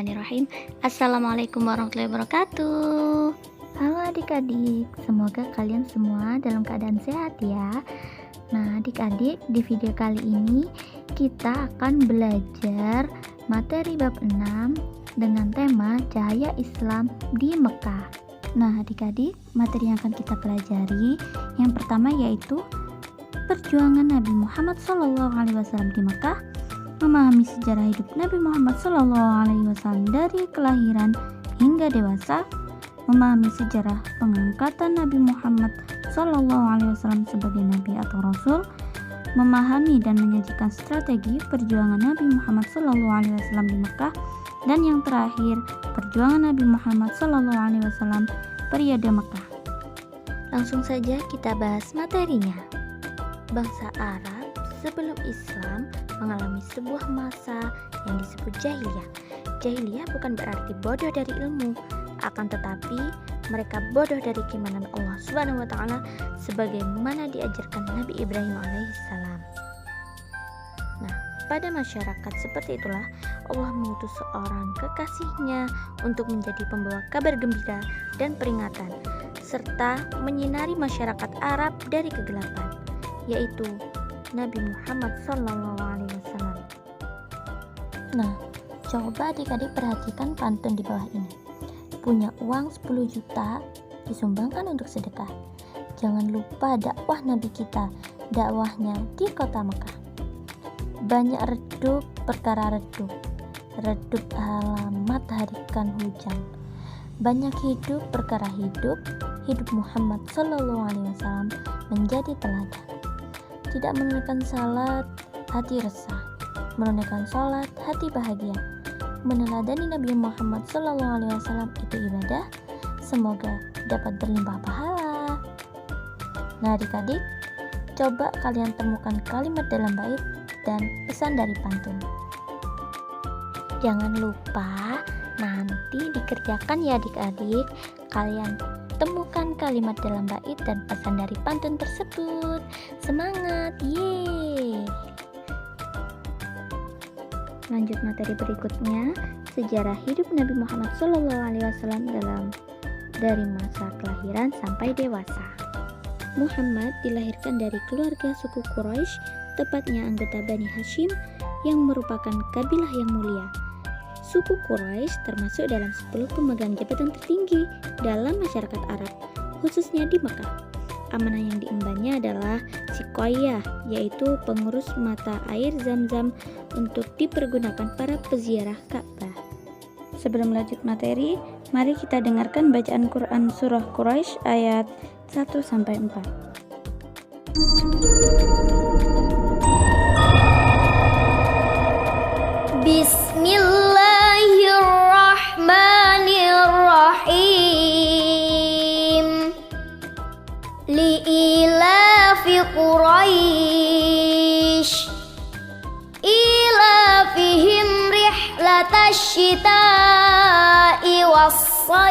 Bismillahirrahmanirrahim. Assalamualaikum warahmatullahi wabarakatuh. Halo adik-adik, semoga kalian semua dalam keadaan sehat ya. Nah adik-adik, di video kali ini kita akan belajar materi bab 6 dengan tema Cahaya Islam di Mekah. Nah adik-adik, materi yang akan kita pelajari yang pertama yaitu perjuangan Nabi Muhammad SAW di Mekah, memahami sejarah hidup Nabi Muhammad SAW dari kelahiran hingga dewasa, memahami sejarah pengangkatan Nabi Muhammad SAW sebagai Nabi atau Rasul, memahami dan menyajikan strategi perjuangan Nabi Muhammad SAW di Mekah, dan yang terakhir perjuangan Nabi Muhammad SAW periode Mekah. Langsung saja kita bahas materinya. Bangsa Arab sebelum Islam mengalami sebuah masa yang disebut jahiliyah. Jahiliyah bukan berarti bodoh dari ilmu, akan tetapi mereka bodoh dari keimanan Allah Subhanahu wa taala sebagaimana diajarkan Nabi Ibrahim alaihissalam. Nah, pada masyarakat seperti itulah Allah mengutus seorang kekasihnya untuk menjadi pembawa kabar gembira dan peringatan serta menyinari masyarakat Arab dari kegelapan, yaitu Nabi Muhammad SAW. Nah, coba adik-adik perhatikan pantun di bawah ini. Punya uang 10 juta, disumbangkan untuk sedekah. Jangan lupa dakwah Nabi kita, dakwahnya di kota Mekah. Banyak redup perkara redup, redup alamat harikan hujan. Banyak hidup perkara hidup, hidup Muhammad SAW menjadi teladan. Tidak menunaikan salat, hati resah. Menunaikan salat, hati bahagia. Meneladani Nabi Muhammad SAW itu ibadah. Semoga dapat berlimpah pahala. Nah adik-adik, coba kalian temukan kalimat dalam bait dan pesan dari pantun. Jangan lupa nanti dikerjakan ya adik-adik. Kalian temukan kalimat dalam bait dan pesan dari pantun tersebut. Semangat, yeay! Lanjut materi berikutnya, sejarah hidup Nabi Muhammad SAW dari masa kelahiran sampai dewasa. Muhammad dilahirkan dari keluarga suku Quraisy, tepatnya anggota Bani Hashim yang merupakan kabilah yang mulia. Suku Quraisy termasuk dalam 10 pemegang jabatan tertinggi dalam masyarakat Arab, khususnya di Mekah. Amanah yang diembannya adalah Siqaiyah, yaitu pengurus mata air Zam-Zam untuk dipergunakan para peziarah Ka'bah. Sebelum lanjut materi, mari kita dengarkan bacaan Quran Surah Quraisy ayat 1-4. Bismillahirrahmanirrahim. Li'ilafi Quraisy ilafihim rihlatash shita'i was-sayf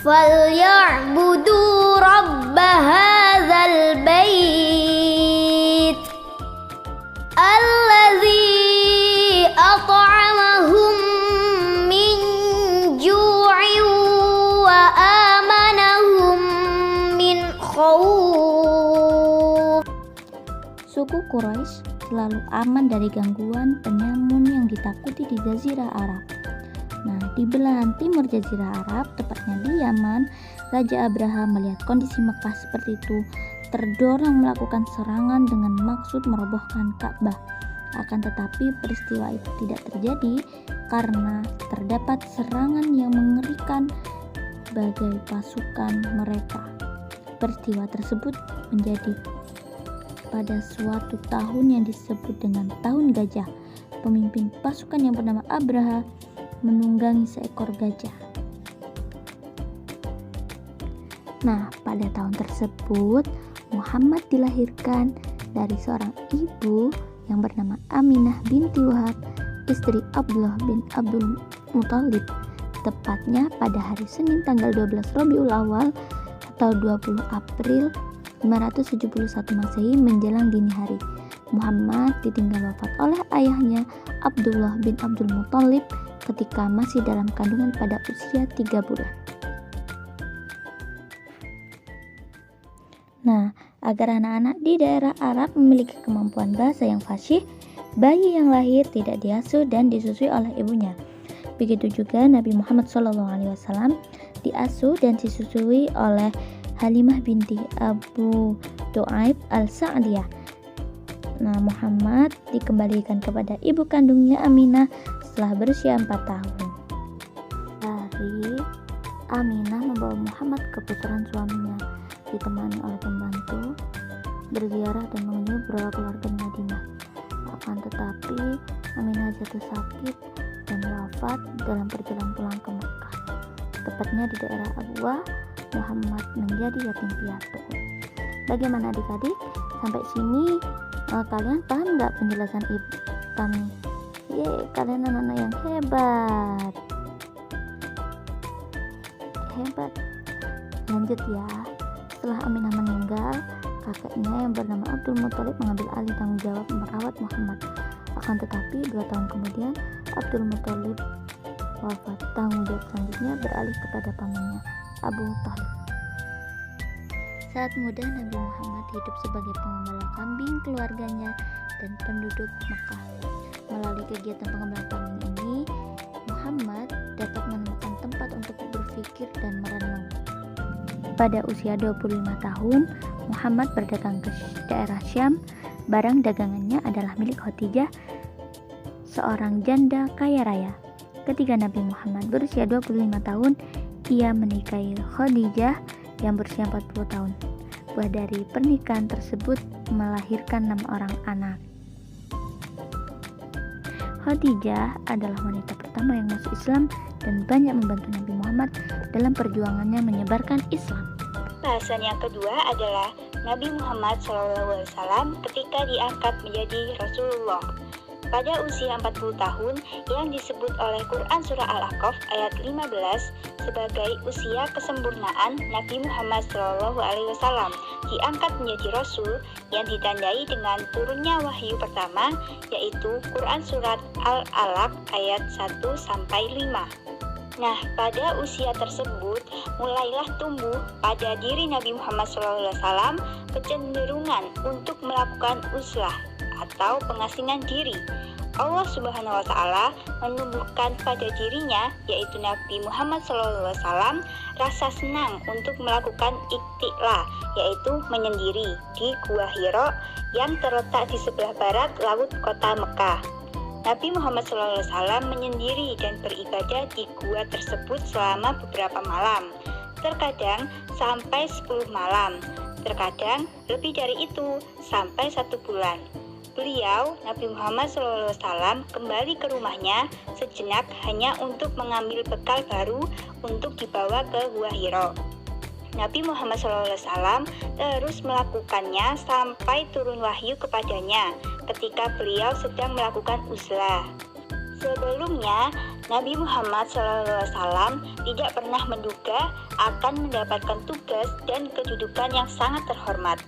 falya'budu rabba hadzal bait alladzi at'amahum min ju'in wa amanahum min khauf. Suku Quraisy selalu aman dari gangguan penyamun yang ditakuti di Jazirah Arab. Nah, di belahan timur Jazirah Arab, tepatnya di Yaman, Raja Abraham melihat kondisi Mekah seperti itu, terdorong melakukan serangan dengan maksud merobohkan Ka'bah. Akan tetapi peristiwa itu tidak terjadi karena terdapat serangan yang mengerikan bagai pasukan mereka. Peristiwa tersebut menjadi pada suatu tahun yang disebut dengan Tahun Gajah. Pemimpin pasukan yang bernama Abraha menunggangi seekor gajah. Nah, pada tahun tersebut Muhammad dilahirkan dari seorang ibu yang bernama Aminah binti Wahab, istri Abdullah bin Abdul Muthalib, tepatnya pada hari Senin tanggal 12 Rabiul Awal atau 20 April 571 Masehi menjelang dini hari. Muhammad ditinggal wafat oleh ayahnya Abdullah bin Abdul Muthalib ketika masih dalam kandungan pada usia 3 bulan. Nah, agar anak-anak di daerah Arab memiliki kemampuan bahasa yang fasih, bayi yang lahir tidak diasuh dan disusui oleh ibunya. Begitu juga Nabi Muhammad SAW diasuh dan disusui oleh Halimah binti Abu Du'aib al-Sa'diyah. Nah, Muhammad dikembalikan kepada ibu kandungnya Aminah setelah berusia 4 tahun. Hari Aminah membawa Muhammad ke putaran suaminya, ditemani oleh pembantu, berziarah dan mengunjungi beberapa keluarga di Madinah. Akan tetapi, Aminah jatuh sakit dan wafat dalam perjalanan pulang ke Mekah. Tepatnya di daerah Abwa, Muhammad menjadi yatim piatu. Bagaimana adik-adik? Sampai sini kalian paham nggak penjelasan ibu kami? Kalian anak-anak yang hebat. Lanjut ya. Setelah Aminah meninggal, kakeknya yang bernama Abdul Muthalib mengambil alih tanggung jawab merawat Muhammad. Akan tetapi 2 tahun kemudian Abdul Muthalib wafat. Tanggung jawab selanjutnya beralih kepada pamannya Abu Thalib. Saat muda, Nabi Muhammad hidup sebagai pengembala kambing keluarganya dan penduduk Mekah. Melalui kegiatan pengembala kambing ini, Muhammad dapat menemukan tempat untuk berpikir dan merenung. Pada usia 25 tahun, Muhammad berdagang ke daerah Syam. Barang dagangannya adalah milik Khadijah, seorang janda kaya raya. Ketika Nabi Muhammad berusia 25 tahun, ia menikahi Khadijah yang berusia 40 tahun. Buah dari pernikahan tersebut melahirkan 6 orang anak. Khadijah adalah wanita pertama yang masuk Islam dan banyak membantu Nabi Muhammad dalam perjuangannya menyebarkan Islam. Bahasan yang kedua adalah Nabi Muhammad SAW ketika diangkat menjadi Rasulullah. Pada usia 40 tahun yang disebut oleh Quran Surah Al-Ahqaf ayat 15 sebagai usia kesempurnaan Nabi Muhammad SAW diangkat menjadi Rasul yang ditandai dengan turunnya wahyu pertama, yaitu Quran Surat Al-Alaq ayat 1-5. Nah, pada usia tersebut mulailah tumbuh pada diri Nabi Muhammad SAW kecenderungan untuk melakukan uzlah atau pengasingan diri. Allah Subhanahu wa Ta'ala menumbuhkan pada dirinya, yaitu Nabi Muhammad SAW, rasa senang untuk melakukan iktikla, yaitu menyendiri di Gua Hiro yang terletak di sebelah barat laut kota Mekah. Nabi Muhammad SAW menyendiri dan beribadah di gua tersebut selama beberapa malam, terkadang sampai 10 malam, terkadang lebih dari itu sampai 1 bulan. Beliau, Nabi Muhammad SAW, kembali ke rumahnya sejenak hanya untuk mengambil bekal baru untuk dibawa ke Gua Hiro. Nabi Muhammad SAW terus melakukannya sampai turun wahyu kepadanya ketika beliau sedang melakukan uzlah. Sebelumnya, Nabi Muhammad SAW tidak pernah menduga akan mendapatkan tugas dan kedudukan yang sangat terhormat.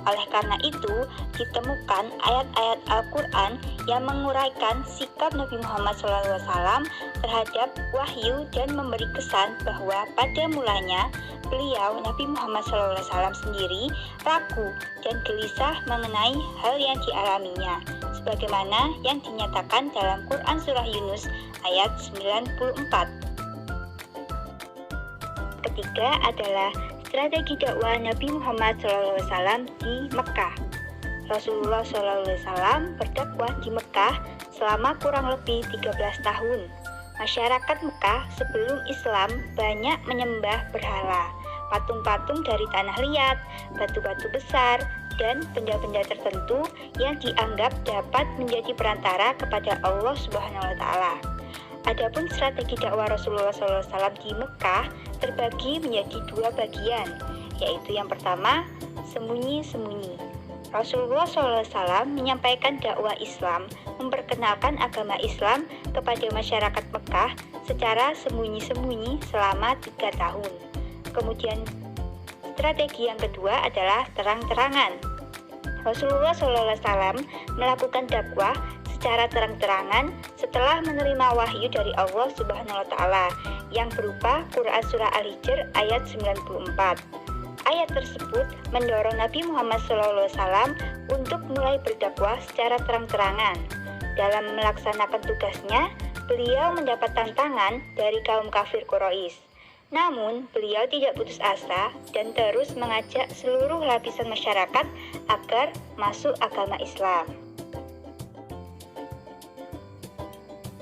Oleh karena itu, ditemukan ayat-ayat Al-Quran yang menguraikan sikap Nabi Muhammad SAW terhadap wahyu dan memberi kesan bahwa pada mulanya beliau, Nabi Muhammad SAW sendiri, ragu dan gelisah mengenai hal yang dialaminya, sebagaimana yang dinyatakan dalam Quran Surah Yunus ayat 94. Ketiga adalah strategi dakwah Nabi Muhammad SAW di Mekah. Rasulullah SAW berdakwah di Mekah selama kurang lebih 13 tahun. Masyarakat Mekah sebelum Islam banyak menyembah berhala, patung-patung dari tanah liat, batu-batu besar, dan benda-benda tertentu yang dianggap dapat menjadi perantara kepada Allah Subhanahu wa Ta'ala. Adapun strategi dakwah Rasulullah SAW di Mekah terbagi menjadi 2 bagian, yaitu yang pertama, sembunyi-sembunyi. Rasulullah SAW menyampaikan dakwah Islam, memperkenalkan agama Islam kepada masyarakat Mekah secara sembunyi-sembunyi selama 3 tahun. Kemudian strategi yang kedua adalah terang-terangan. Rasulullah SAW melakukan dakwah secara terang-terangan setelah menerima wahyu dari Allah Subhanahu wa Ta'ala yang berupa Quran Surah Al-Hijr ayat 94. Ayat tersebut mendorong Nabi Muhammad SAW untuk mulai berdakwah secara terang-terangan. Dalam melaksanakan tugasnya, beliau mendapat tantangan dari kaum kafir Quraisy. Namun, beliau tidak putus asa dan terus mengajak seluruh lapisan masyarakat agar masuk agama Islam.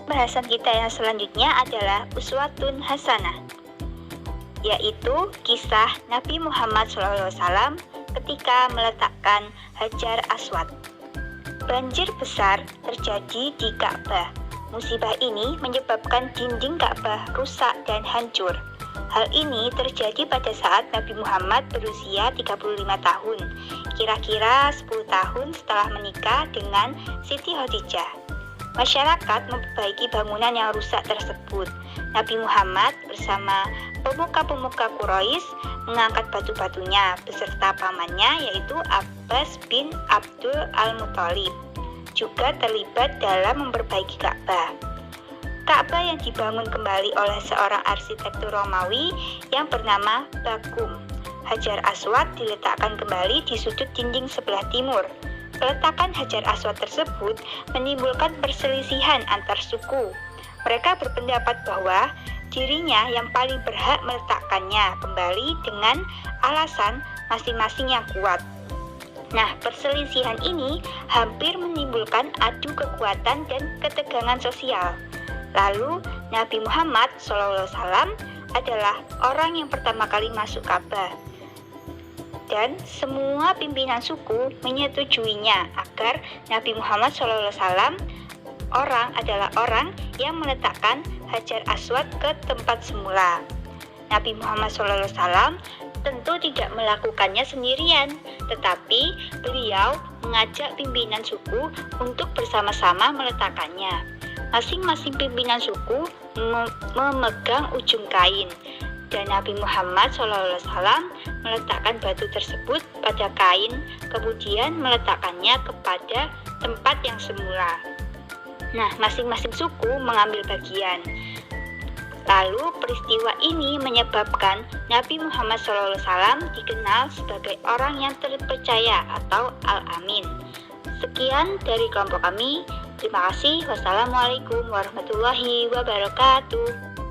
Bahasan kita yang selanjutnya adalah uswatun hasanah, yaitu kisah Nabi Muhammad SAW ketika meletakkan Hajar Aswad. Banjir besar terjadi di Ka'bah. Musibah ini menyebabkan dinding Ka'bah rusak dan hancur. Hal ini terjadi pada saat Nabi Muhammad berusia 35 tahun, kira-kira 10 tahun setelah menikah dengan Siti Khadijah. Masyarakat memperbaiki bangunan yang rusak tersebut. Nabi Muhammad bersama pemuka-pemuka Quraisy mengangkat batu-batunya beserta pamannya yaitu Abbas bin Abdul Al-Muthalib. Juga terlibat dalam memperbaiki Ka'bah. Ka'bah yang dibangun kembali oleh seorang arsitektur Romawi yang bernama Bagum. Hajar Aswad diletakkan kembali di sudut dinding sebelah timur. Peletakan Hajar Aswad tersebut menimbulkan perselisihan antar suku. Mereka berpendapat bahwa dirinya yang paling berhak meletakkannya kembali dengan alasan masing-masing yang kuat. Nah, perselisihan ini hampir menimbulkan adu kekuatan dan ketegangan sosial. Lalu, Nabi Muhammad SAW adalah orang yang pertama kali masuk Ka'bah. Dan semua pimpinan suku menyetujuinya agar Nabi Muhammad SAW adalah orang yang meletakkan Hajar Aswad ke tempat semula. Nabi Muhammad SAW tentu tidak melakukannya sendirian, tetapi beliau mengajak pimpinan suku untuk bersama-sama meletakkannya. Masing-masing pimpinan suku memegang ujung kain, dan Nabi Muhammad SAW meletakkan batu tersebut pada kain, kemudian meletakkannya kepada tempat yang semula. Nah, masing-masing suku mengambil bagian. Lalu peristiwa ini menyebabkan Nabi Muhammad SAW dikenal sebagai orang yang terpercaya atau Al-Amin. Sekian dari kelompok kami. Terima kasih. Wassalamualaikum warahmatullahi wabarakatuh.